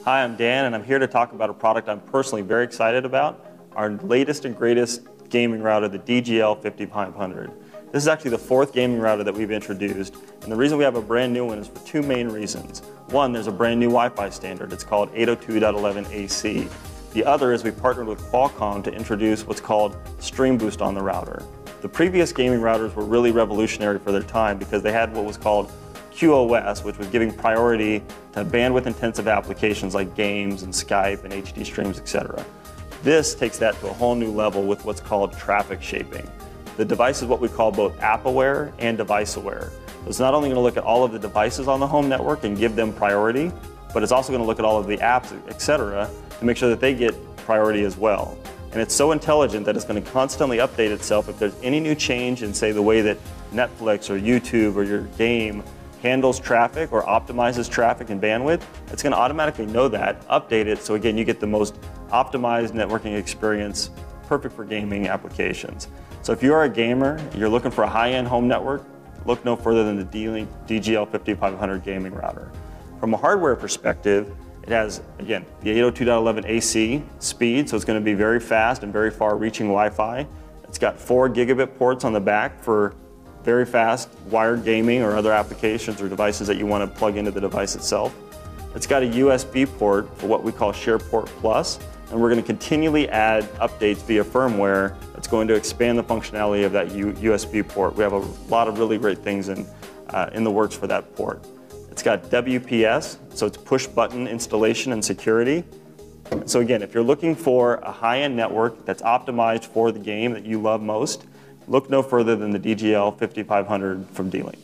Hi, I'm Dan, and I'm here to talk about a product I'm personally very excited about, our latest and greatest gaming router, the DGL 5500. This is actually the fourth gaming router that we've introduced, and the reason we have a brand new one is for two main reasons. One, there's a brand new Wi-Fi standard. It's called 802.11ac. The other is we partnered with Qualcomm to introduce what's called Stream Boost on the router. The previous gaming routers were really revolutionary for their time because they had what was called QoS, which was giving priority to bandwidth-intensive applications like games and Skype and HD streams, etc. This takes that to a whole new level with what's called traffic shaping. The device is what we call both app-aware and device-aware. It's not only going to look at all of the devices on the home network and give them priority, but it's also going to look at all of the apps, etc., to make sure that they get priority as well. And it's so intelligent that it's going to constantly update itself if there's any new change in, say, the way that Netflix or YouTube or your game handles traffic or optimizes traffic and bandwidth. It's going to automatically know that, update it, so again, you get the most optimized networking experience, perfect for gaming applications. So if you are a gamer, you're looking for a high-end home network, look no further than the D-Link DGL 5500 gaming router. From a hardware perspective, it has, again, the 802.11ac speed, so it's going to be very fast and very far-reaching Wi-Fi. It's got 4 gigabit ports on the back for very fast wired gaming or other applications or devices that you want to plug into the device itself. It's got a USB port for what we call SharePort Plus, and we're going to continually add updates via firmware that's going to expand the functionality of that USB port. We have a lot of really great things in the works for that port. It's got WPS, so it's push button installation and security. So again, if you're looking for a high-end network that's optimized for the game that you love most, look no further than the DGL 5500 from D-Link.